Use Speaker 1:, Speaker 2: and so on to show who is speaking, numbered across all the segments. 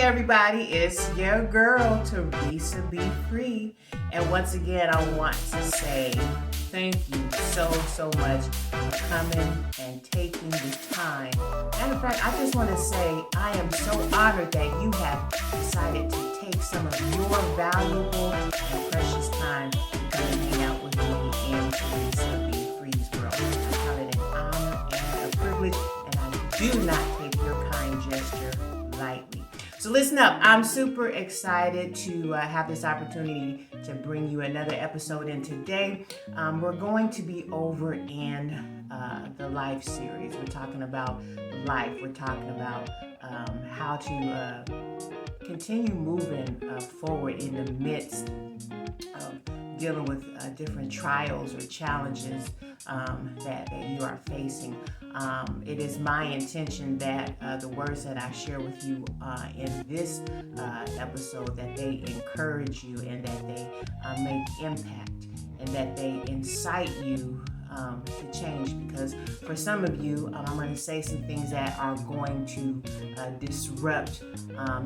Speaker 1: everybody, it's your girl ToresaBeFree, and once again I want to say thank you so much for coming and taking the time. Matter of fact, I just want to say I am so honored that you have decided to take some of your valuable and precious time to come and hang out with me in ToresaBeFree's world. I count it an honor and a privilege, and I do not take your kind gesture lightly. So listen up, I'm super excited to have this opportunity to bring you another episode. And today we're going to be over in the Life series. We're talking about life. We're talking about how to continue moving forward in the midst of dealing with different trials or challenges that you are facing. It is my intention that the words that I share with you in this episode, that they encourage you and that they make impact and that they incite you to change, because for some of you, I'm going to say some things that are going to disrupt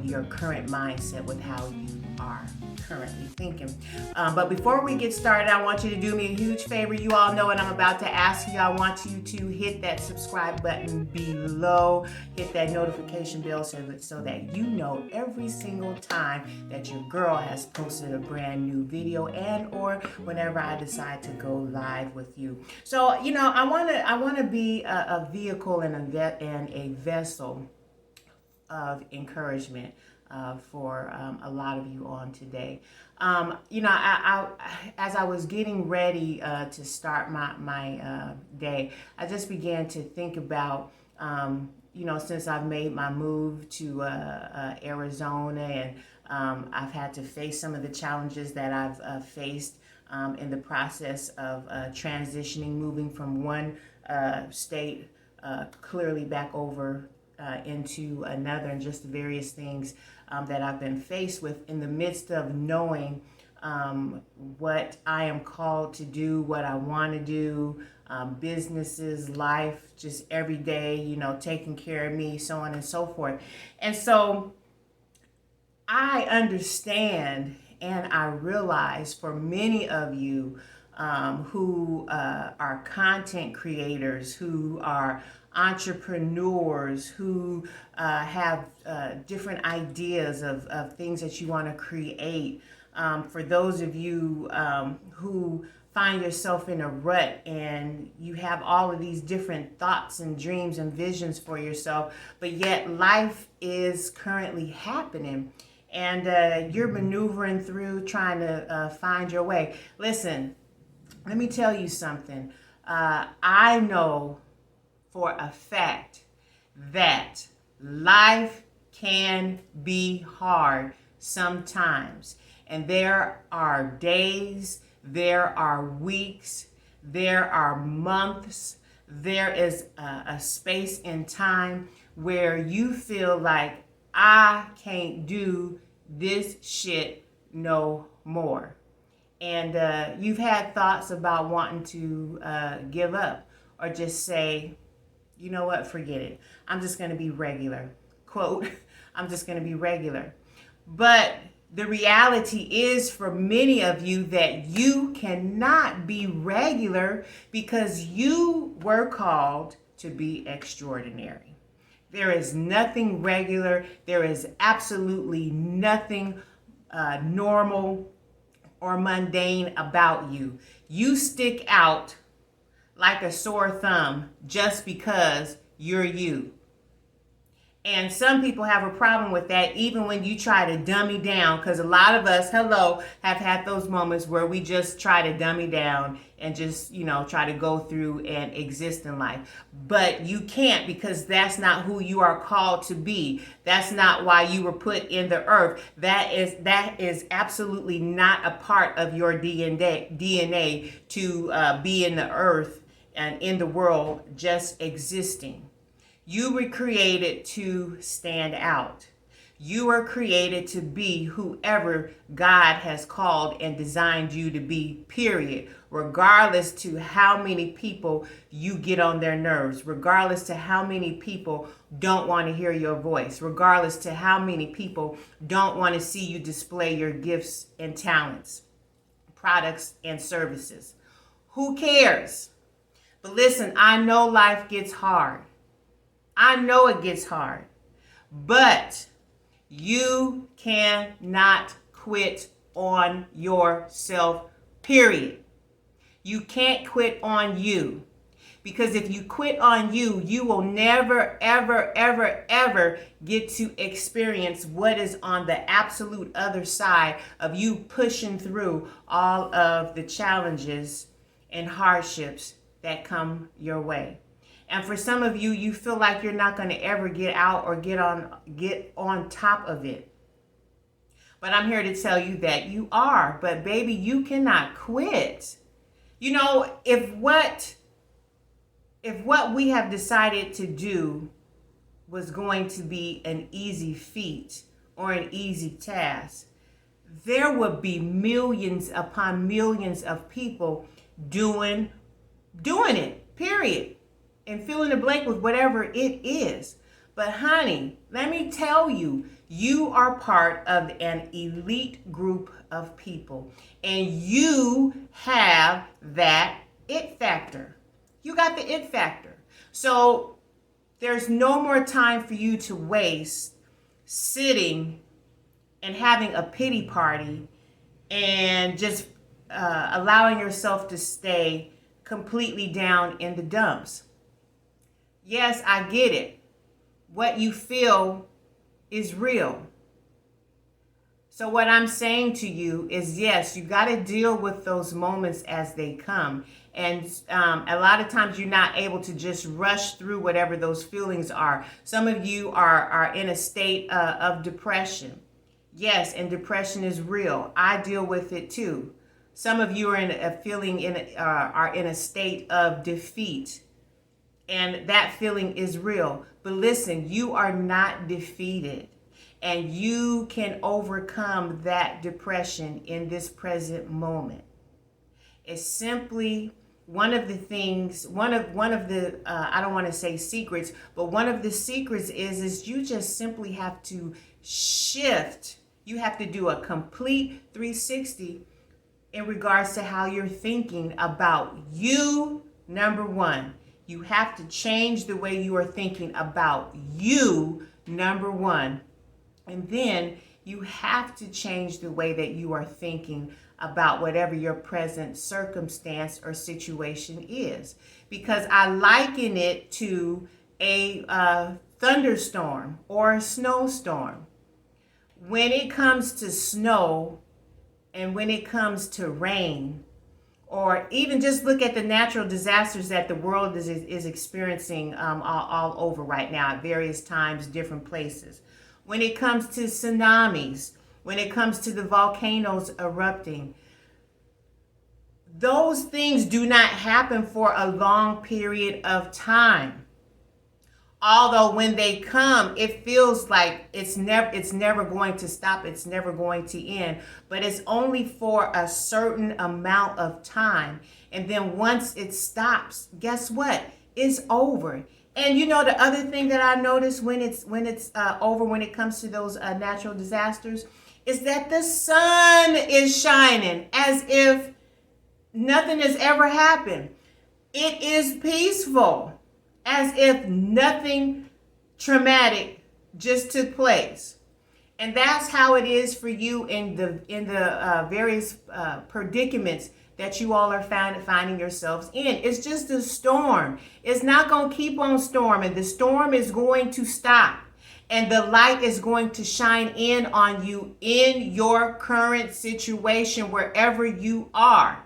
Speaker 1: your current mindset with how you are currently thinking. But before we get started, I want you to do me a huge favor. You all know what I'm about to ask you. I want you to hit that subscribe button below, hit that notification bell so that you know every single time that your girl has posted a brand new video and or whenever I decide to go live with you. So, you know, I want to be a vehicle and a vessel of encouragement for a lot of you on today. You know, I as I was getting ready to start my day, I just began to think about, you know, since I've made my move to Arizona, and I've had to face some of the challenges that I've faced in the process of transitioning, moving from one state clearly back over into another, and just the various things that I've been faced with in the midst of knowing what I am called to do, what I want to do, businesses, life, just every day, you know, taking care of me, so on and so forth. And so I understand and I realize for many of you who are content creators, who are entrepreneurs, who have different ideas of things that you want to create. For those of you who find yourself in a rut and you have all of these different thoughts and dreams and visions for yourself, but yet life is currently happening and you're maneuvering through trying to find your way. Listen, let me tell you something. I know for a fact that life can be hard sometimes. And there are days, there are weeks, there are months, there is a space in time where you feel like I can't do this shit no more. And you've had thoughts about wanting to give up or just say, you know what, forget it. I'm just going to be regular. Quote, I'm just going to be regular. But the reality is for many of you that you cannot be regular because you were called to be extraordinary. There is nothing regular. There is absolutely nothing normal or mundane about you. You stick out like a sore thumb just because you're you. And some people have a problem with that, even when you try to dummy down, because a lot of us, have had those moments where we just try to dummy down and just, you know, try to go through and exist in life. But you can't, because that's not who you are called to be. That's not why you were put in the earth. That is absolutely not a part of your DNA to be in the earth and in the world just existing. You were created to stand out. You are created to be whoever God has called and designed you to be, period. Regardless to how many people you get on their nerves, regardless to how many people don't want to hear your voice, regardless to how many people don't want to see you display your gifts and talents, products and services. Who cares? But listen, I know life gets hard. I know it gets hard. But you cannot quit on yourself, period. You can't quit on you. Because if you quit on you, you will never, ever, ever, ever get to experience what is on the absolute other side of you pushing through all of the challenges and hardships that come your way. And for some of you, you feel like you're not going to ever get out or get on top of it. But I'm here to tell you that you are. But baby, you cannot quit. You know, if what we have decided to do was going to be an easy feat or an easy task, there would be millions upon millions of people doing it, period. And fill in the blank with whatever it is. But honey, let me tell you, you are part of an elite group of people. And you have that it factor. You got the it factor. So there's no more time for you to waste sitting and having a pity party and just allowing yourself to stay completely down in the dumps. Yes, I get it. What you feel is real. So what I'm saying to you is, yes, you got to deal with those moments as they come. And a lot of times you're not able to just rush through whatever those feelings are. Some of you are in a state of depression. Yes, and depression is real. I deal with it too. Some of you are are in a state of defeat. And that feeling is real. But listen, you are not defeated. And you can overcome that depression in this present moment. It's simply one of the things, one of the, I don't want to say secrets, but one of the secrets is you just simply have to shift. You have to do a complete 360 in regards to how you're thinking about you, number one. You have to change the way you are thinking about you, number one. And then you have to change the way that you are thinking about whatever your present circumstance or situation is. Because I liken it to a thunderstorm or a snowstorm. When it comes to snow and when it comes to rain, or even just look at the natural disasters that the world is experiencing all over right now at various times, different places. When it comes to tsunamis, when it comes to the volcanoes erupting, those things do not happen for a long period of time. Although when they come, it feels like it's never going to stop. It's never going to end. But it's only for a certain amount of time. And then once it stops, guess what? It's over. And you know the other thing that I notice when it's over, when it comes to those natural disasters, is that the sun is shining as if nothing has ever happened. It is peaceful, as if nothing traumatic just took place. And that's how it is for you in the various predicaments that you all are finding yourselves in. It's just a storm. It's not going to keep on storming. The storm is going to stop. And the light is going to shine in on you in your current situation, wherever you are.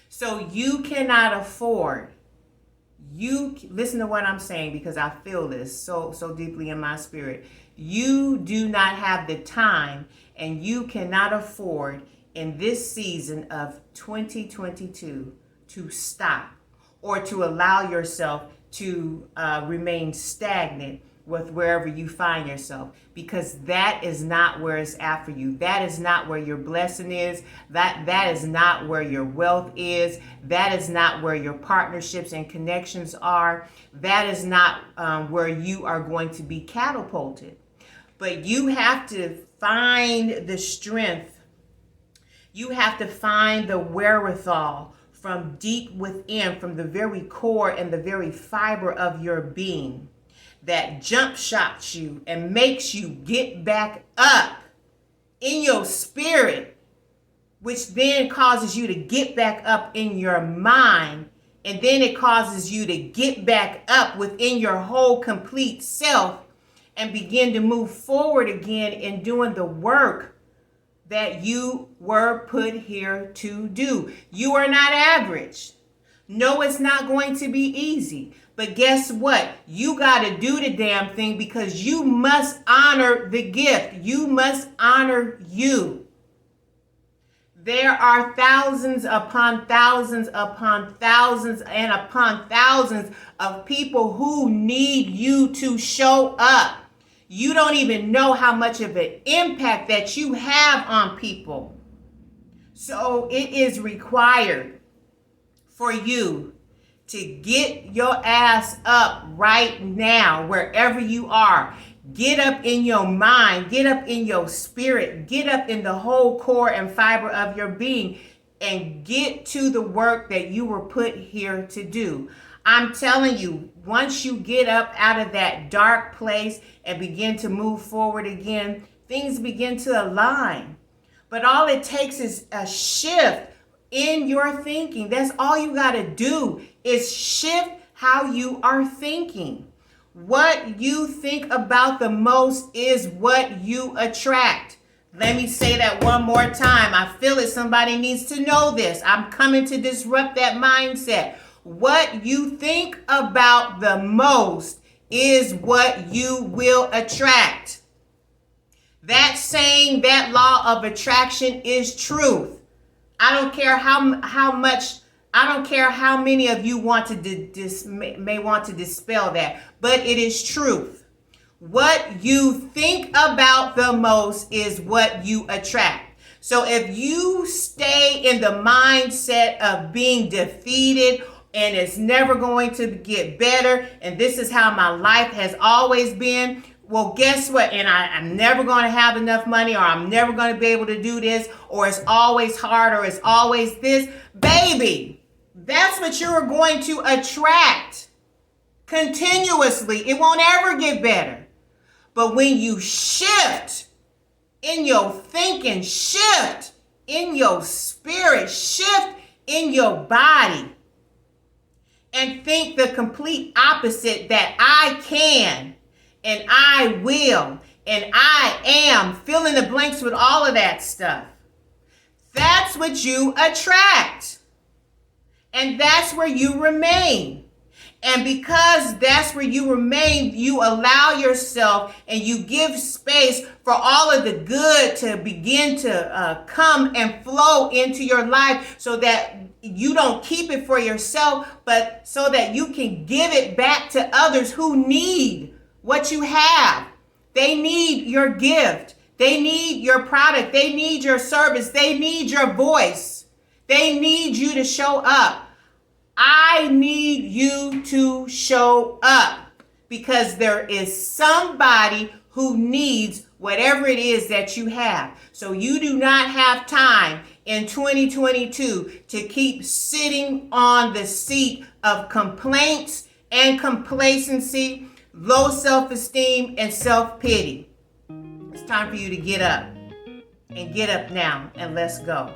Speaker 1: So you cannot afford. You listen to what I'm saying, because I feel this so deeply in my spirit. You do not have the time, and you cannot afford in this season of 2022 to stop or to allow yourself to remain stagnant with wherever you find yourself, because that is not where it's at for you. That is not where your blessing is. That is not where your wealth is. That is not where your partnerships and connections are. That is not where you are going to be catapulted. But you have to find the strength. You have to find the wherewithal from deep within, from the very core and the very fiber of your being, that jump shots you and makes you get back up in your spirit, which then causes you to get back up in your mind, and then it causes you to get back up within your whole complete self and begin to move forward again in doing the work that you were put here to do. You are not average. No, it's not going to be easy. But guess what? You got to do the damn thing, because you must honor the gift. You must honor you. There are thousands upon thousands upon thousands and upon thousands of people who need you to show up. You don't even know how much of an impact that you have on people. So it is required for you to get your ass up right now, wherever you are. Get up in your mind, get up in your spirit, get up in the whole core and fiber of your being, and get to the work that you were put here to do. I'm telling you, once you get up out of that dark place and begin to move forward again, things begin to align. But all it takes is a shift in your thinking. That's all you got to do, is shift how you are thinking. What you think about the most is what you attract. Let me say that one more time. I feel it. Somebody needs to know this. I'm coming to disrupt that mindset. What you think about the most is what you will attract. That saying, that law of attraction is truth. I don't care how much, I don't care how many of you want to may want to dispel that, but it is truth. What you think about the most is what you attract. So if you stay in the mindset of being defeated and it's never going to get better, and this is how my life has always been, well, guess what? And I'm never going to have enough money, or I'm never going to be able to do this, or it's always hard, or it's always this. Baby, that's what you're going to attract continuously. It won't ever get better. But when you shift in your thinking, shift in your spirit, shift in your body, and think the complete opposite, that I can, and I will, and I am, fill in the blanks with all of that stuff. That's what you attract. And that's where you remain. And because that's where you remain, you allow yourself and you give space for all of the good to begin to come and flow into your life, so that you don't keep it for yourself, but so that you can give it back to others who need what you have. They need your gift. They need your product. They need your service. They need your voice. They need you to show up. I need you to show up, because there is somebody who needs whatever it is that you have. So you do not have time in 2022 to keep sitting on the seat of complaints and complacency, low self-esteem, and self-pity. It's time for you to get up, and get up now, and let's go.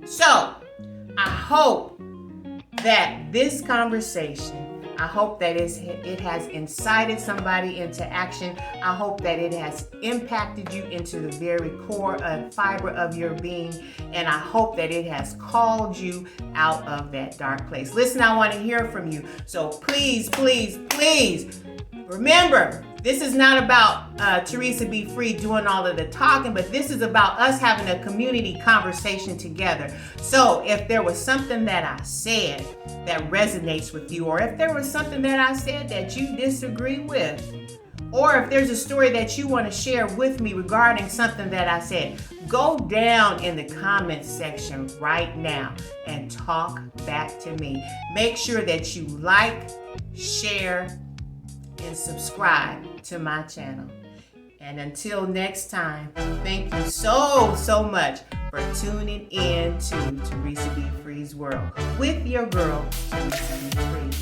Speaker 1: So I hope that this conversation, I hope that it has incited somebody into action. I hope that it has impacted you into the very core and fiber of your being. And I hope that it has called you out of that dark place. Listen, I want to hear from you. So please, please, please remember, this is not about ToresaBeFree doing all of the talking, but this is about us having a community conversation together. So if there was something that I said that resonates with you, or if there was something that I said that you disagree with, Or if there's a story that you want to share with me regarding something that I said, go down in the comments section right now and talk back to me. Make sure that you like, share, and subscribe to my channel. And until next time, thank you so much for tuning in to ToresaBeFree's World with your girl, Teresa B. Free.